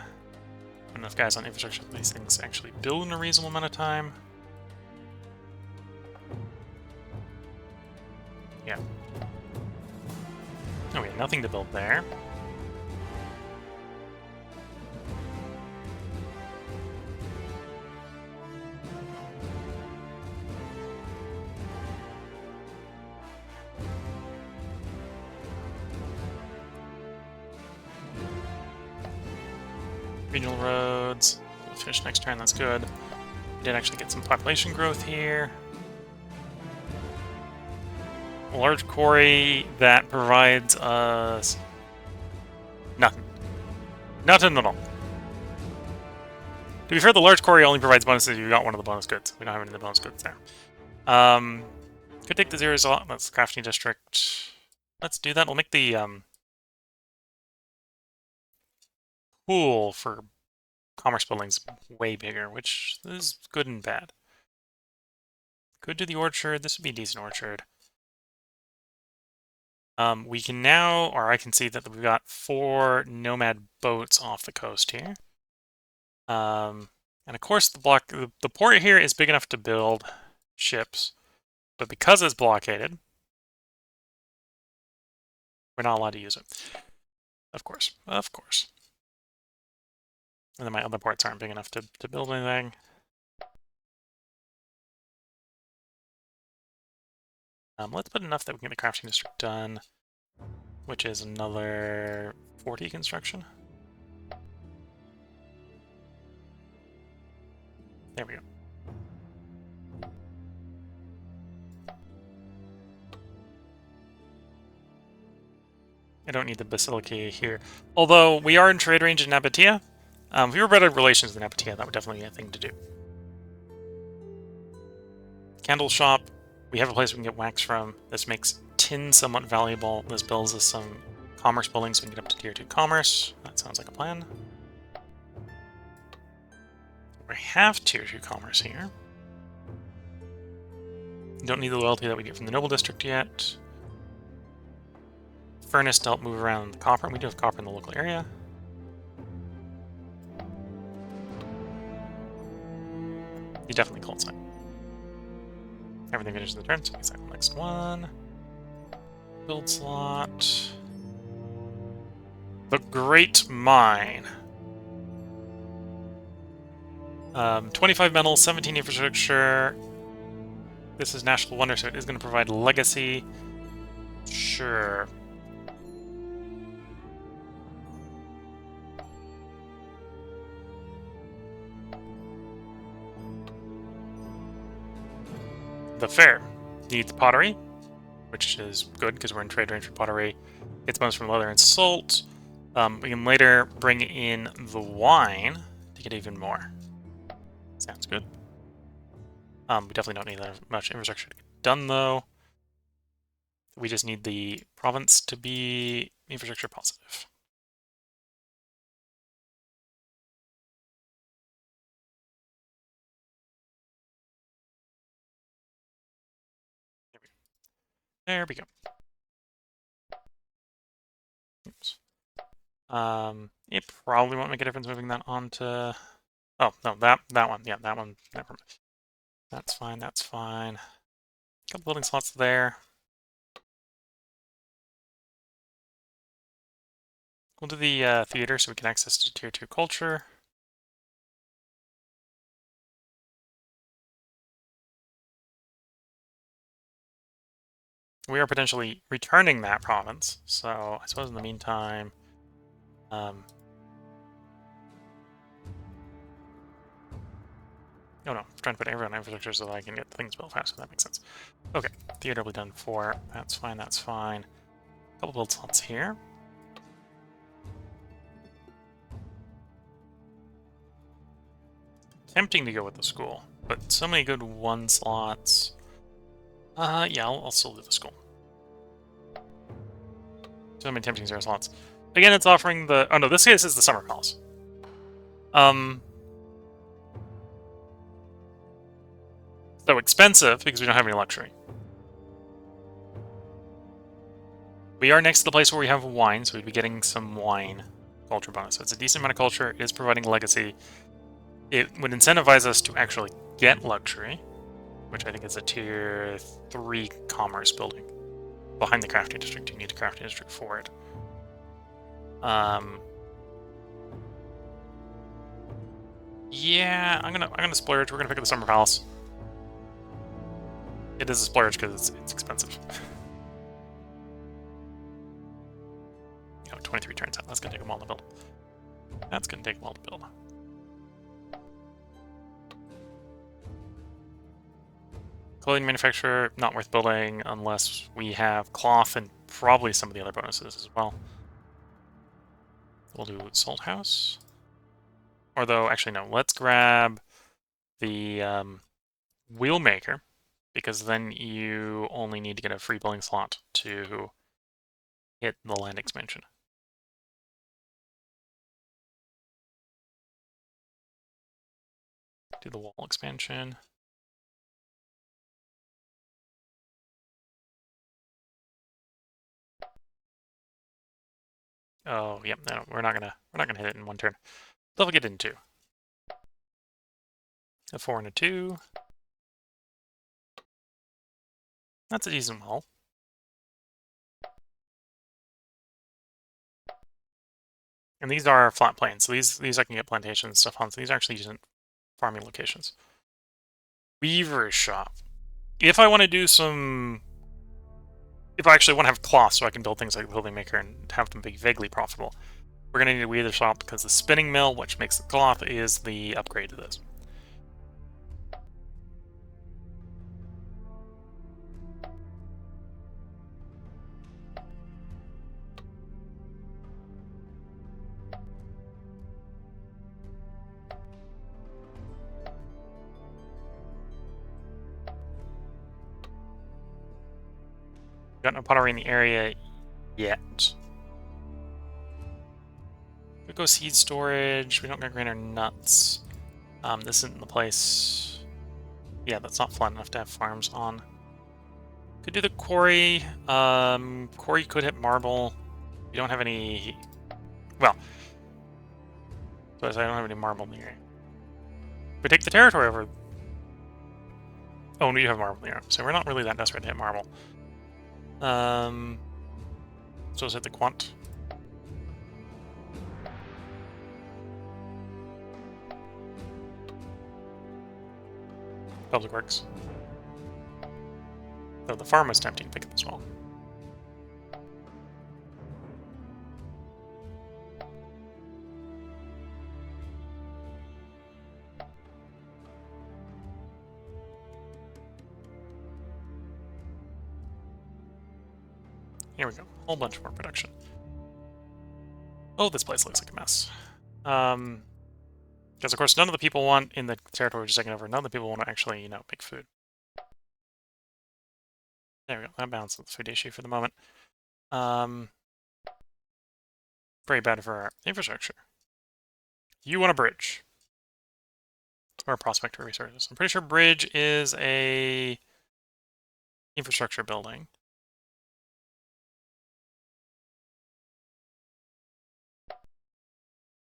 Enough guys on infrastructure for these things actually build in a reasonable amount of time. Yeah. Oh, we have nothing to build there. Regional roads. We'll finish next turn, that's good. We did actually get some population growth here. A large quarry that provides us nothing. Nothing at all. To be fair, the large quarry only provides bonuses if you got one of the bonus goods. We don't have any of the bonus goods there. Could take the zeros off. That's the crafting district. Let's do that. We'll make the pool for commerce buildings way bigger, which is good and bad. Could do the orchard. This would be a decent orchard. We can now, or I can see that we've got 4 nomad boats off the coast here. And of course the port here is big enough to build ships, but because it's blockaded, we're not allowed to use it. Of course, of course. And then my other ports aren't big enough to build anything. Let's put enough that we can get the crafting district done, which is another 40 construction. There we go. I don't need the Basilica here. Although, we are in trade range in Nabatea. If we were better relations than Nabatea, that would definitely be a thing to do. Candle shop. We have a place we can get wax from. This makes tin somewhat valuable. This builds us some commerce buildings so we can get up to tier 2 commerce. That sounds like a plan. We have tier 2 commerce here. Don't need the loyalty that we get from the noble district yet. Furnace to help move around the copper. We do have copper in the local area. You definitely cold sign. Everything finishes the turn, so we cycle next one. Build slot. The Great Mine. 25 metal, 17 infrastructure. This is National Wonder, so it is going to provide legacy. Sure. The fair needs pottery, which is good because we're in trade range for pottery. It's bonus from leather and salt. We can later bring in the wine to get even more. Sounds good. We definitely don't need that much infrastructure to get done, though. We just need the province to be infrastructure positive. There we go. Oops. It probably won't make a difference moving that on to... Oh, no, that one. Yeah, that one. Never mind. That's fine, that's fine. Couple building slots there. We'll do the theater so we can access to tier 2 culture. We are potentially returning that province, so I suppose in the meantime... Oh no, I'm trying to put everyone on infrastructure so that I can get things built faster. That makes sense. Okay, theater will be done for. That's fine, that's fine. Couple build slots here. Tempting to go with the school, but so many good 1 slots. Yeah, I'll still do the school. So many tempting 0 slots. Again, it's offering the... Oh no, this case is the summer palace. So expensive because we don't have any luxury. We are next to the place where we have wine, so we'd be getting some wine culture bonus. So it's a decent amount of culture. It is providing legacy. It would incentivize us to actually get luxury, which I think is a tier 3 commerce building. Behind the crafting district, you need a crafting district for it. Yeah, I'm gonna splurge. We're gonna pick up the summer palace. It is a splurge because it's expensive. 23 turns out. That's gonna take a while to build. That's gonna take a while to build. Clothing manufacturer, not worth building unless we have cloth and probably some of the other bonuses as well. We'll do Salt House. Or though, actually no, let's grab the Wheelmaker, because then you only need to get a free building slot to hit the land expansion. Do the wall expansion. Oh, yep, no, we're not gonna hit it in 1 turn. They'll get it in 2. A 4 and a 2. That's a decent wall. And these are flat plains, so these I can get plantations and stuff on, so these are actually decent farming locations. Weaver shop. If I want to do some... If I actually want to have cloth so I can build things like the building maker and have them be vaguely profitable, we're going to need a weaver shop because the spinning mill, which makes the cloth, is the upgrade to this. Got no pottery in the area yet. We go seed storage. We don't got grain or nuts. This isn't the place. Yeah, that's not flat enough to have farms on. Could do the quarry. Quarry could hit marble. We don't have any. Well, so I don't have any marble in the area. We take the territory over. Oh, and we do have marble here, so we're not really that desperate to hit marble. So is it the quant? Public Works. Though the farm was tempting to pick up as well. Here we go. A whole bunch more production. Oh, this place looks like a mess. Because, of course, none of the people want in the territory just taken over. None of the people want to actually, make food. There we go. That balances the food issue for the moment. Very bad for our infrastructure. You want a bridge. Or a prospect for resources. I'm pretty sure bridge is a infrastructure building.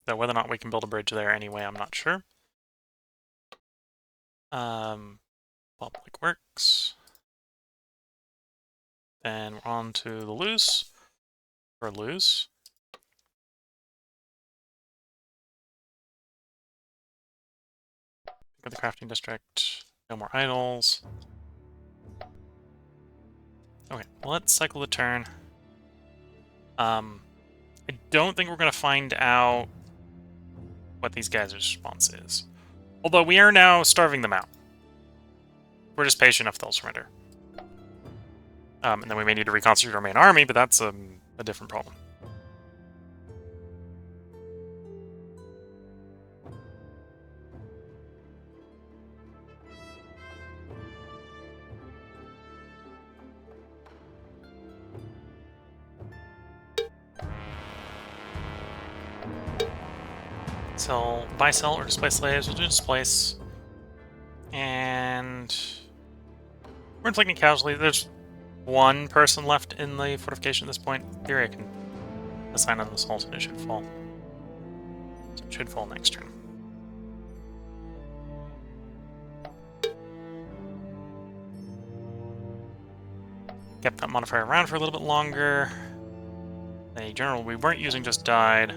Though whether or not we can build a bridge there anyway, I'm not sure. Public Works. Then we're on to the loose. Or loose. Go to the crafting district. No more idols. Okay, let's cycle the turn. I don't think we're going to find out what these guys' response is. Although we are now starving them out. We're just patient enough they'll surrender. And then we may need to reconstitute our main army, but that's a different problem. Sell, buy, sell, or displace slaves. We'll do displace. And we're inflicting casualties. There's one person left in the fortification at this point. In theory, I can assign on this halt and it should fall. So it should fall next turn. Kept that modifier around for a little bit longer. The general we weren't using just died.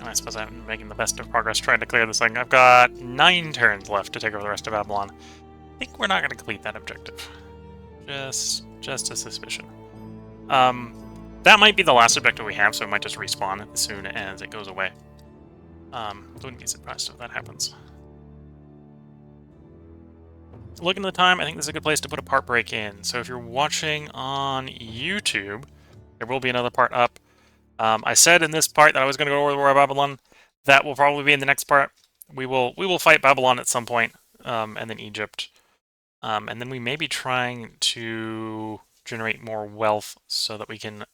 I suppose I'm making the best of progress trying to clear this thing. I've got 9 turns left to take over the rest of Babylon. I think we're not going to complete that objective. Just a suspicion. That might be the last objective we have, so it might just respawn as soon as it goes away. Wouldn't be surprised if that happens. Looking at the time, I think this is a good place to put a part break in. So if you're watching on YouTube, there will be another part up. I said in this part that I was going to go over the War of Babylon. That will probably be in the next part. We will fight Babylon at some point, and then Egypt. And then we may be trying to generate more wealth so that we can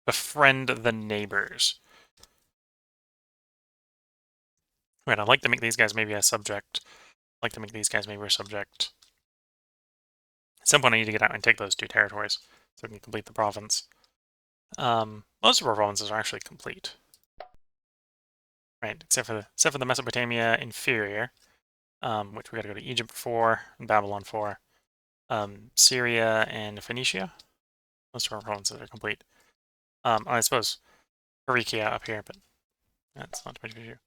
befriend the neighbors. Right, I'd like to make these guys maybe a subject. I'd like to make these guys maybe a subject. At some point I need to get out and take those 2 territories so we can complete the province. Most of our provinces are actually complete. Right, except for the Mesopotamia Inferior, which we gotta go to Egypt for, and Babylon for. Syria and Phoenicia. Most of our provinces are complete. I suppose Arikia up here, but that's not too much of an issue.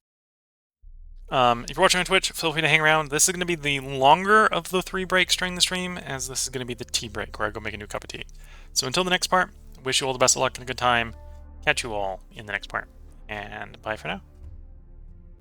If you're watching on Twitch, feel free to hang around. This is going to be the longer of the 3 breaks during the stream, as this is going to be the tea break, where I go make a new cup of tea. So until the next part, wish you all the best of luck and a good time. Catch you all in the next part, and bye for now.